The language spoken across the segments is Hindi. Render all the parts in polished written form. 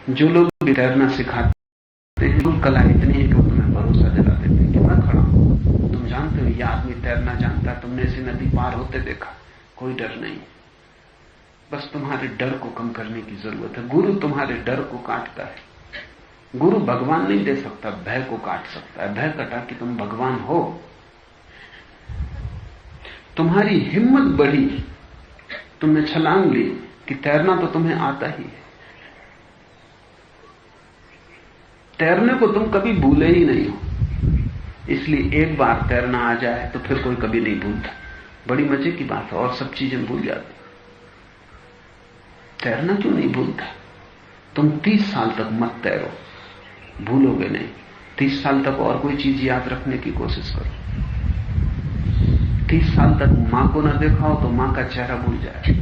जो लोग भी तैरना सिखाते हैं, वो कला इतनी है कि वो तुम्हें भरोसा दिला देते हैं कि मैं खड़ा हूं, तुम जानते हो ये आदमी तैरना जानता है, तुमने ऐसी नदी पार होते देखा, कोई डर नहीं। बस तुम्हारे डर को कम करने की जरूरत है। गुरु तुम्हारे डर को काटता है। गुरु भगवान नहीं दे सकता, भय को काट सकता है। भय कटा कि तुम भगवान हो। तुम्हारी हिम्मत बढ़ी, तुमने छलांग ली कि तैरना तो तुम्हें आता ही है। तैरने को तुम कभी भूले ही नहीं हो, इसलिए एक बार तैरना आ जाए तो फिर कोई कभी नहीं भूलता। बड़ी मजे की बात है, और सब चीजें भूल जाती। तैरना क्यों नहीं भूलता? तुम 30 साल तक मत तैरो, भूलोगे नहीं। 30 साल तक और कोई चीज याद रखने की कोशिश करो। 30 साल तक मां को ना देखा हो तो मां का चेहरा भूल जाए,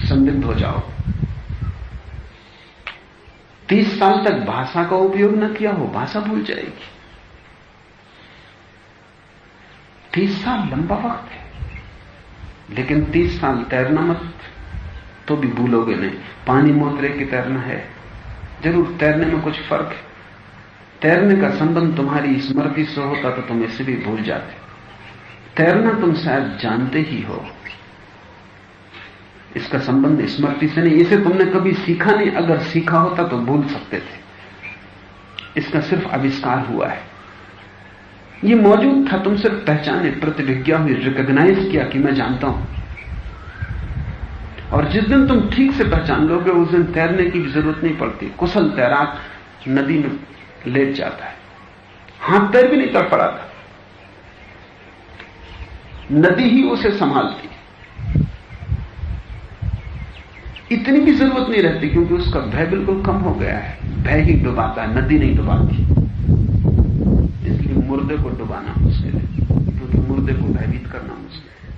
संदिग्ध हो जाओ। 30 साल तक भाषा का उपयोग न किया हो, भाषा भूल जाएगी। 30 साल लंबा वक्त है, लेकिन 30 साल तैरना मत, तो भी भूलोगे नहीं। पानी मोतरे की तैरना है, जरूर तैरने में कुछ फर्क है। तैरने का संबंध तुम्हारी स्मृति से होता तो तुम इसे भी भूल जाते। तैरना तुम शायद जानते ही हो, इसका संबंध स्मृति से नहीं। इसे तुमने कभी सीखा नहीं, अगर सीखा होता तो भूल सकते थे। इसका सिर्फ आविष्कार हुआ है, ये मौजूद था, तुम सिर्फ पहचाने, प्रतिभिज्ञा हुई, रिकॉग्नाइज किया कि मैं जानता हूं। और जिस दिन तुम ठीक से पहचान लोगे, उस दिन तैरने की भी जरूरत नहीं पड़ती। कुशल तैराक नदी में लेट जाता है, हाथ पैर भी नहीं तड़फड़ाता, नदी ही उसे संभालती। इतनी भी जरूरत नहीं रहती, क्योंकि उसका भय बिल्कुल कम हो गया है। भय ही डुबाता है, नदी नहीं डुबाती। इसलिए मुर्दे को डुबाना मुश्किल है, क्योंकि मुर्दे को भयभीत करना मुश्किल है।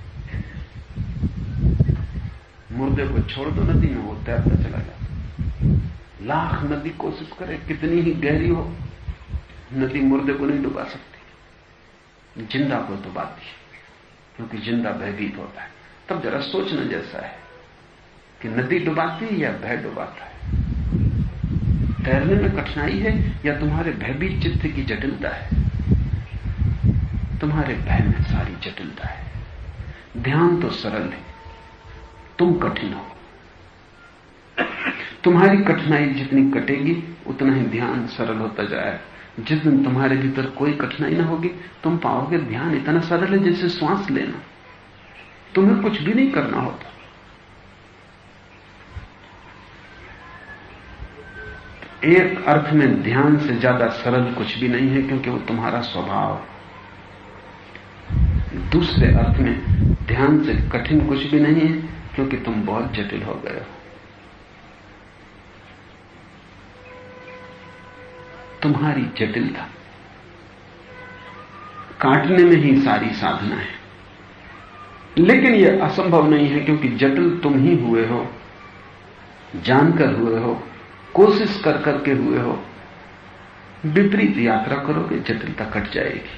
मुर्दे को छोड़ दो नदी में, वो तैरता चला जाता। लाख नदी कोशिश करे, कितनी ही गहरी हो, नदी मुर्दे को नहीं डुबा सकती, जिंदा को डुबाती, क्योंकि जिंदा भयभीत होता है। तब जरा सोचना जैसा है कि नदी डुबाती है या भय डुबाता है। तैरने में कठिनाई है या तुम्हारे भयभीत चित्त की जटिलता है? तुम्हारे भय में सारी जटिलता है। ध्यान तो सरल है, तुम कठिन हो। तुम्हारी कठिनाई जितनी कटेगी उतना ही ध्यान सरल होता जाएगा। जिस दिन तुम्हारे भीतर कोई कठिनाई ना होगी, तुम पाओगे ध्यान इतना सरल है जैसे श्वास लेना। तुम्हें कुछ भी नहीं करना होता। एक अर्थ में ध्यान से ज्यादा सरल कुछ भी नहीं है, क्योंकि वो तुम्हारा स्वभाव है। दूसरे अर्थ में ध्यान से कठिन कुछ भी नहीं है, क्योंकि तुम बहुत जटिल हो गए हो। तुम्हारी जटिलता काटने में ही सारी साधना है। लेकिन यह असंभव नहीं है, क्योंकि जटिल तुम ही हुए हो, जानकर हुए हो, कोशिश कर करके हुए हो। विपरीत यात्रा करोगे, जटिलता कट जाएगी।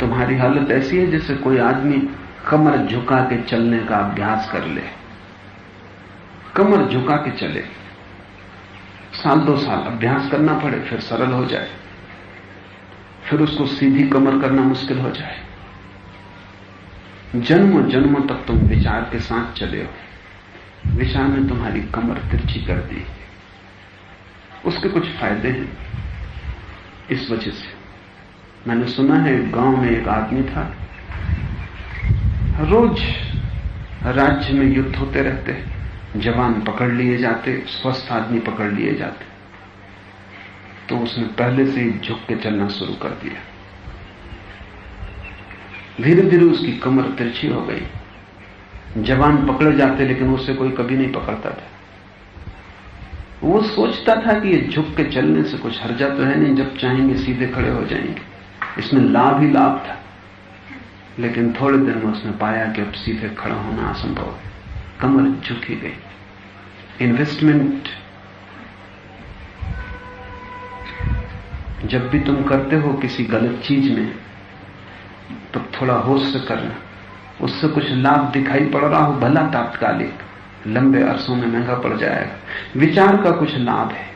तुम्हारी हालत ऐसी है जैसे कोई आदमी कमर झुका के चलने का अभ्यास कर ले। कमर झुका के चले, साल 2 साल अभ्यास करना पड़े, फिर सरल हो जाए, फिर उसको सीधी कमर करना मुश्किल हो जाए। जन्मों जन्मों तक तुम विचार के साथ चले हो, विचार ने तुम्हारी कमर तिरछी कर दी। उसके कुछ फायदे हैं इस वजह से। मैंने सुना है गांव में एक आदमी था, रोज राज्य में युद्ध होते रहते, जवान पकड़ लिए जाते, स्वस्थ आदमी पकड़ लिए जाते। तो उसने पहले से ही झुक के चलना शुरू कर दिया। धीरे धीरे उसकी कमर तिरछी हो गई। जवान पकड़े जाते, लेकिन उससे कोई कभी नहीं पकड़ता था। वो सोचता था कि ये झुक के चलने से कुछ हर्जा तो है नहीं, जब चाहेंगे सीधे खड़े हो जाएंगे, इसमें लाभ ही लाभ था। लेकिन थोड़े दिन में उसने पाया कि अब सीधे खड़ा होना असंभव है, कमर झुक ही गई। इन्वेस्टमेंट जब भी तुम करते हो किसी गलत चीज में, तो थोड़ा होश से करना। उससे कुछ लाभ दिखाई पड़ रहा हो, भला तात्कालिक, लंबे अरसों में महंगा पड़ जाएगा। विचार का कुछ लाभ है,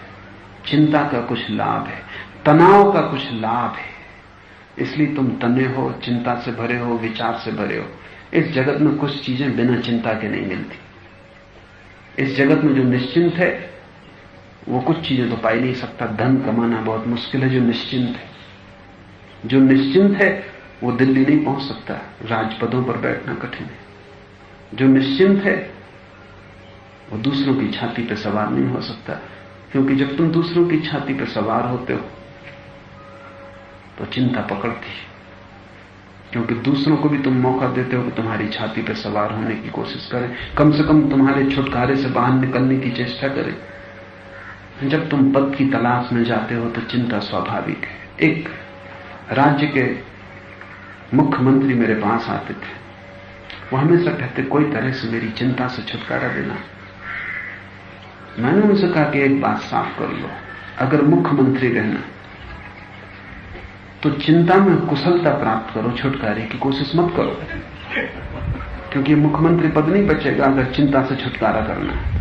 चिंता का कुछ लाभ है, तनाव का कुछ लाभ है, इसलिए तुम तने हो, चिंता से भरे हो, विचार से भरे हो। इस जगत में कुछ चीजें बिना चिंता के नहीं मिलती। इस जगत में जो निश्चिंत है वो कुछ चीजें तो पा ही नहीं सकता। धन कमाना बहुत मुश्किल है जो निश्चिंत है। जो निश्चिंत है वो दिल्ली नहीं पहुंच सकता, राजपदों पर बैठना कठिन है। जो निश्चिंत है वो दूसरों की छाती पर सवार नहीं हो सकता, क्योंकि जब तुम दूसरों की छाती पर सवार होते हो तो चिंता पकड़ती है, क्योंकि दूसरों को भी तुम मौका देते हो कि तुम्हारी छाती पर सवार होने की कोशिश करें, कम से कम तुम्हारे छुटकारे से बाहर निकलने की चेष्टा करें। जब तुम पद की तलाश में जाते हो तो चिंता स्वाभाविक है। एक राज्य के मुख्यमंत्री मेरे पास आते थे, वो हमेशा कहते कोई तरह से मेरी चिंता से छुटकारा देना। मैंने उनसे कहा कि एक बात साफ कर लो, अगर मुख्यमंत्री रहना तो चिंता में कुशलता प्राप्त करो, छुटकारे की कोशिश मत करो, क्योंकि मुख्यमंत्री पद नहीं बचेगा अगर चिंता से छुटकारा करना है।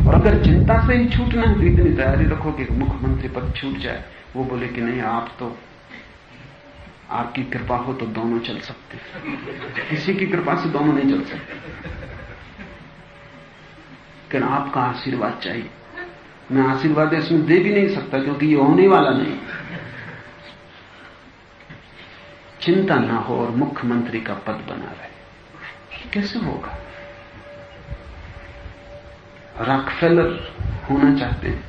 और अगर चिंता से ही छूटना है तो इतनी तैयारी रखो कि मुख्यमंत्री पद छूट जाए। वो बोले कि नहीं, आप तो, आपकी कृपा हो तो दोनों चल सकते, किसी की कृपा से दोनों नहीं चल सकते, लेकिन आपका आशीर्वाद चाहिए। मैं आशीर्वाद इसमें दे भी नहीं सकता क्योंकि ये होने वाला नहीं। चिंता ना हो और मुख्यमंत्री का पद बना रहे, कैसे होगा? रॉकफेलर होना चाहते हैं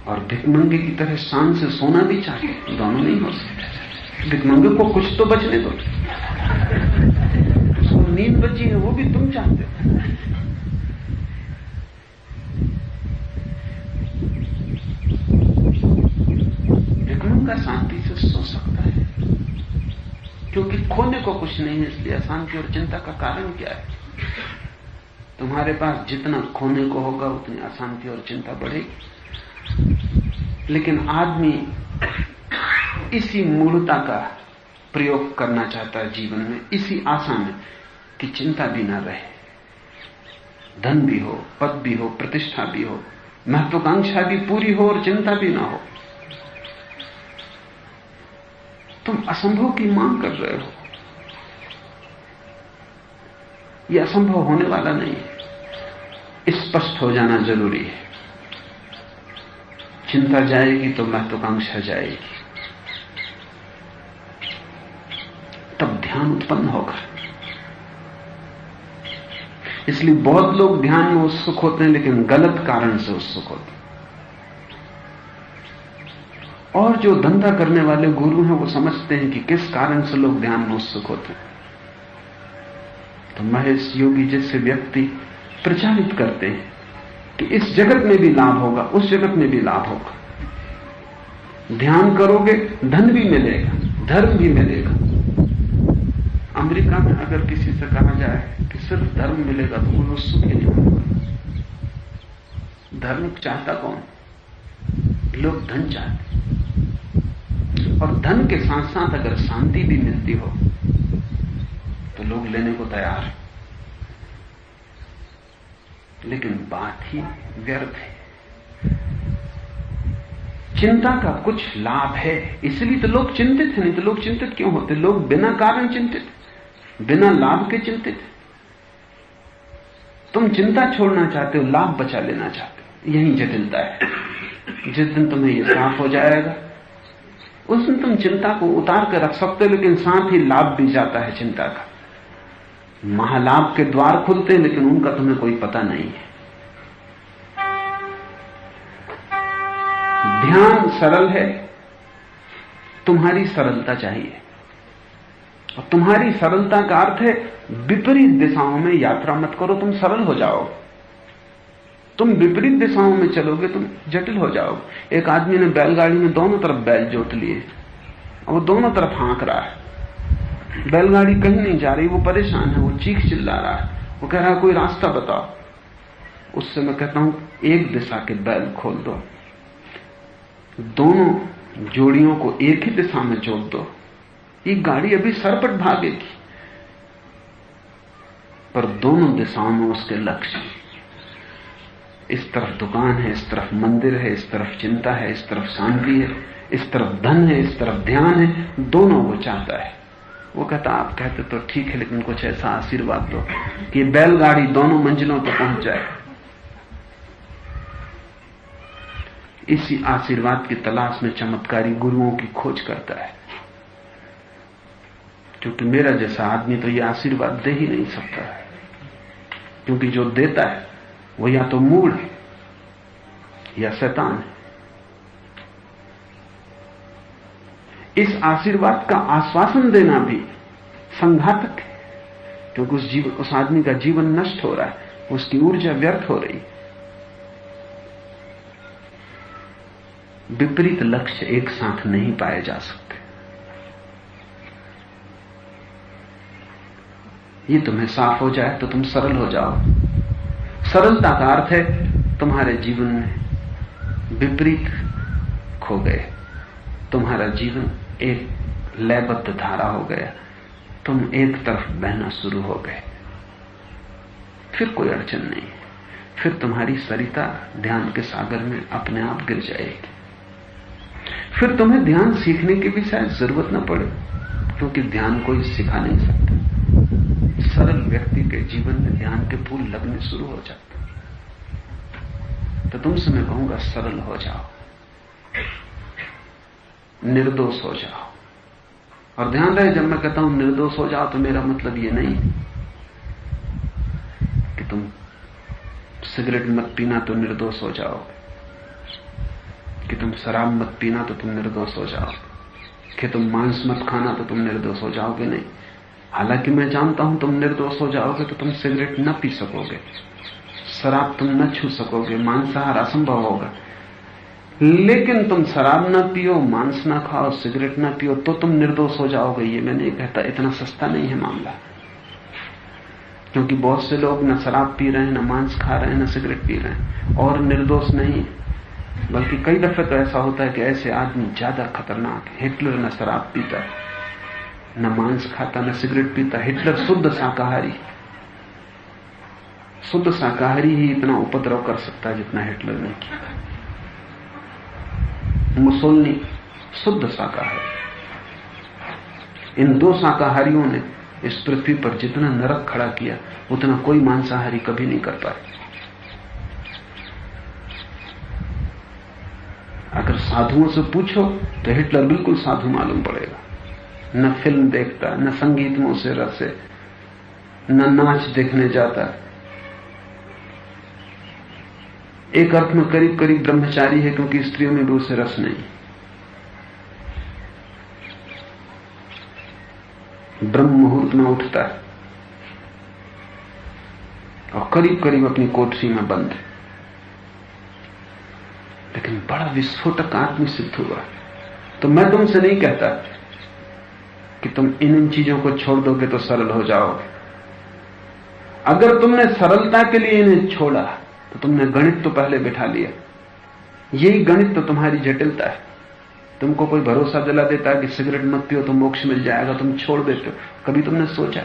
और भिखमंगे की तरह शान से सोना भी चाहते हैं, दोनों नहीं हो सकते। भिखमंगे को कुछ तो बचने दो, उसको नींद बची है वो भी तुम चाहते हो। भिखमंगा शांति से सो सकता है क्योंकि खोने को कुछ नहीं है, इसलिए अशांति और चिंता का कारण क्या है? तुम्हारे पास जितना खोने को होगा उतनी अशांति और चिंता बढ़ेगी। लेकिन आदमी इसी मूढ़ता का प्रयोग करना चाहता है जीवन में, इसी आशा में कि चिंता भी ना रहे, धन भी हो, पद भी हो, प्रतिष्ठा भी हो, महत्वाकांक्षा भी पूरी हो और चिंता भी ना हो। तुम असंभव की मांग कर रहे हो, यह असंभव होने वाला नहीं है। स्पष्ट हो जाना जरूरी है। चिंता जाएगी तो महत्वाकांक्षा जाएगी, तब ध्यान उत्पन्न होगा। इसलिए बहुत लोग ध्यान में उत्सुक होते हैं लेकिन गलत कारण से उत्सुक होते हैं। और जो धंधा करने वाले गुरु हैं वो समझते हैं कि किस कारण से लोग ध्यान में उत्सुक होते हैं। तो महेश योगी जैसे व्यक्ति प्रचारित करते हैं कि इस जगत में भी लाभ होगा, उस जगत में भी लाभ होगा। ध्यान करोगे धन भी मिलेगा, धर्म भी मिलेगा। अमेरिका में अगर किसी से कहा जाए कि सिर्फ धर्म मिलेगा तो कोई उत्सुक ही नहीं होगा। धर्म चाहता कौन? लोग धन चाहते, और धन के साथ साथ अगर शांति भी मिलती हो तो लोग लेने को तैयार हैं। लेकिन बात ही व्यर्थ है। चिंता का कुछ लाभ है, इसलिए तो लोग चिंतित हैं। नहीं तो लोग चिंतित क्यों होते? लोग बिना कारण चिंतित, बिना लाभ के चिंतित। तुम चिंता छोड़ना चाहते हो, लाभ बचा लेना चाहते हो, यही जटिलता है। जिस दिन तुम्हें यह साफ हो जाएगा उस दिन तुम चिंता को उतार कर रख सकते हो, लेकिन साथ ही लाभ भी जाता है चिंता का। महालाभ के द्वार खुलते हैं लेकिन उनका तुम्हें कोई पता नहीं है। ध्यान सरल है, तुम्हारी सरलता चाहिए, और तुम्हारी सरलता का अर्थ है विपरीत दिशाओं में यात्रा मत करो, तुम सरल हो जाओ। तुम विपरीत दिशाओं में चलोगे तुम जटिल हो जाओगे। एक आदमी ने बैलगाड़ी में दोनों तरफ बैल जोत लिए और वो दोनों तरफ हाँक रहा है। बैलगाड़ी कहीं नहीं जा रही, वो परेशान है, वो चीख चिल्ला रहा है, वो कह रहा है कोई रास्ता बताओ। उससे मैं कहता हूं एक दिशा के बैल खोल दो, दोनों जोड़ियों को एक ही दिशा में जोड़ दो, ये गाड़ी अभी सरपट भागेगी। पर दोनों दिशाओं में उसके लक्ष्य हैं। इस तरफ दुकान है, इस तरफ मंदिर है, इस तरफ चिंता है, इस तरफ शांति है, इस तरफ धन है, इस तरफ ध्यान है। दोनों वो चाहता है। वो कहता, आप कहते तो ठीक है, लेकिन कुछ ऐसा आशीर्वाद दो कि बैलगाड़ी दोनों मंजिलों तक पहुंच जाए। इसी आशीर्वाद की तलाश में चमत्कारी गुरुओं की खोज करता है, क्योंकि मेरा जैसा आदमी तो ये आशीर्वाद दे ही नहीं सकता है, क्योंकि जो देता है वो या तो मूढ़ है या शैतान है। इस आशीर्वाद का आश्वासन देना भी संघातक है, क्योंकि उस आदमी का जीवन नष्ट हो रहा है, उसकी ऊर्जा व्यर्थ हो रही। विपरीत लक्ष्य एक साथ नहीं पाए जा सकते। ये तुम्हें साफ हो जाए तो तुम सरल हो जाओ। सरलता का अर्थ है तुम्हारे जीवन में विपरीत खो गए, तुम्हारा जीवन एक लयबद्ध धारा हो गया, तुम एक तरफ बहना शुरू हो गए। फिर कोई अड़चन नहीं, फिर तुम्हारी सरिता ध्यान के सागर में अपने आप गिर जाएगी। फिर तुम्हें ध्यान सीखने की भी शायद जरूरत न पड़े, क्योंकि ध्यान कोई सिखा नहीं सकता। सरल व्यक्ति के जीवन में ध्यान के फूल लगने शुरू हो जाते। तो तुमसे मैं कहूंगा, सरल हो जाओ, निर्दोष हो जाओ। और ध्यान रहे, जब मैं कहता हूं निर्दोष हो जाओ, तो मेरा मतलब ये नहीं कि तुम सिगरेट मत पीना तो निर्दोष हो जाओगे, कि तुम शराब मत पीना तो तुम निर्दोष हो जाओगे, कि तुम मांस मत खाना तो तुम निर्दोष हो जाओगे। नहीं, हालांकि मैं जानता हूं तुम निर्दोष हो जाओगे तो तुम सिगरेट न पी सकोगे, शराब तुम न छू सकोगे, मांसाहार असंभव होगा। लेकिन तुम शराब न पियो, मांस न खाओ, सिगरेट न पियो तो तुम निर्दोष हो जाओगे। ये मैं नहीं कहता, इतना सस्ता नहीं है मामला, क्योंकि बहुत से लोग न शराब पी रहे हैं, न मांस खा रहे हैं, न सिगरेट पी रहे हैं और निर्दोष नहीं। बल्कि कई दफे तो ऐसा होता है कि ऐसे आदमी ज्यादा खतरनाक है। हिटलर न शराब पीता, न मांस खाता, न सिगरेट पीता। हिटलर शुद्ध शाकाहारी, शुद्ध शाकाहारी ही इतना उपद्रव कर सकता है जितना हिटलर ने किया। मुसोलिनी शुद्ध शाकाहारी। इन दो शाकाहारियों ने इस पृथ्वी पर जितना नरक खड़ा किया उतना कोई मांसाहारी कभी नहीं कर पाए। अगर साधुओं से पूछो तो हिटलर बिल्कुल साधु मालूम पड़ेगा। न फिल्म देखता, न संगीत में उसे रस है, न नाच देखने जाता। एक अर्थ में करीब करीब ब्रह्मचारी है, क्योंकि स्त्रियों में भी उसे रस नहीं। ब्रह्म मुहूर्त में उठता है और करीब करीब अपनी कोठरी में बंद है, लेकिन बड़ा विस्फोटक आदमी सिद्ध हुआ। तो मैं तुमसे नहीं कहता कि तुम इन चीजों को छोड़ दोगे तो सरल हो जाओगे। अगर तुमने सरलता के लिए इन्हें छोड़ा तो तुमने गणित तो पहले बिठा लिया। यही गणित तो तुम्हारी जटिलता है। तुमको कोई भरोसा दिला देता है कि सिगरेट मत पियो तो मोक्ष मिल जाएगा, तुम छोड़ देते हो। कभी तुमने सोचा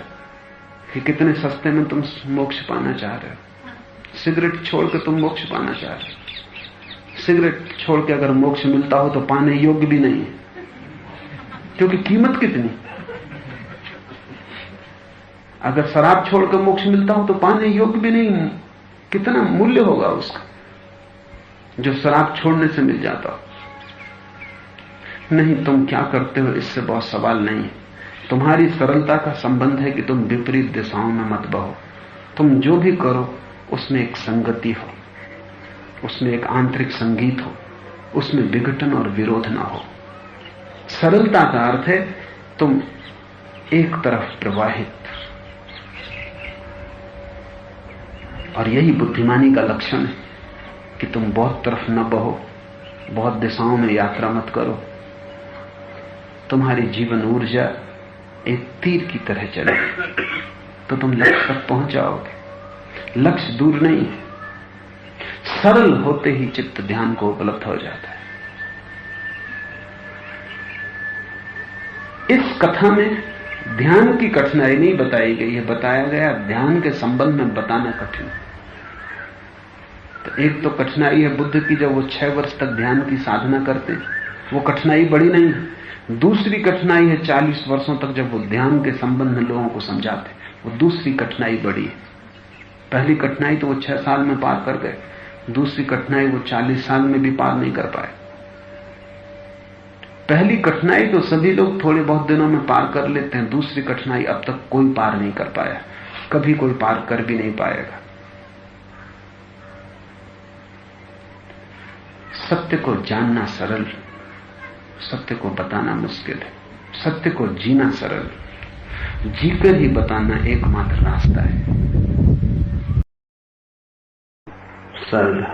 कि कितने सस्ते में तुम मोक्ष पाना चाह रहे हो? सिगरेट छोड़ के तुम मोक्ष पाना चाह रहे हो। सिगरेट छोड़ के अगर मोक्ष मिलता हो तो पाने योग्य भी नहीं है, क्योंकि कीमत कितनी। अगर शराब छोड़ कर मोक्ष मिलता हो तो पाने योग्य भी नहीं, कितना मूल्य होगा उसका जो शराब छोड़ने से मिल जाता हो। नहीं, तुम क्या करते हो इससे बहुत सवाल नहीं है। तुम्हारी सरलता का संबंध है कि तुम विपरीत दिशाओं में मत बहो। तुम जो भी करो उसमें एक संगति हो, उसमें एक आंतरिक संगीत हो, उसमें विघटन और विरोध ना हो। सरलता का अर्थ है तुम एक तरफ प्रवाहित, और यही बुद्धिमानी का लक्षण है कि तुम बहुत तरफ न बहो, बहुत दिशाओं में यात्रा मत करो। तुम्हारी जीवन ऊर्जा एक तीर की तरह चले तो तुम लक्ष्य तक पहुंच जाओगे। लक्ष्य दूर नहीं है, सरल होते ही चित्त ध्यान को उपलब्ध हो जाता है। इस कथा में ध्यान की कठिनाई नहीं बताई गई है, बताया गया ध्यान के संबंध में बताना कठिन। तो एक तो कठिनाई है बुद्ध की, जब वो 6 वर्ष तक ध्यान की साधना करते, वो कठिनाई बड़ी नहीं है। दूसरी कठिनाई है 40 वर्षों तक जब वो ध्यान के संबंध में लोगों को समझाते, वो दूसरी कठिनाई बड़ी है। पहली कठिनाई तो वो 6 साल में पार कर गए, दूसरी कठिनाई वो 40 साल में भी पार नहीं कर पाए। पहली कठिनाई तो सभी लोग थोड़े बहुत दिनों में पार कर लेते हैं, दूसरी कठिनाई अब तक कोई पार नहीं कर पाया, कभी कोई पार कर भी नहीं पाएगा। सत्य को जानना सरल, सत्य को बताना मुश्किल है। सत्य को जीना सरल, जीकर ही बताना एकमात्र रास्ता है। सरल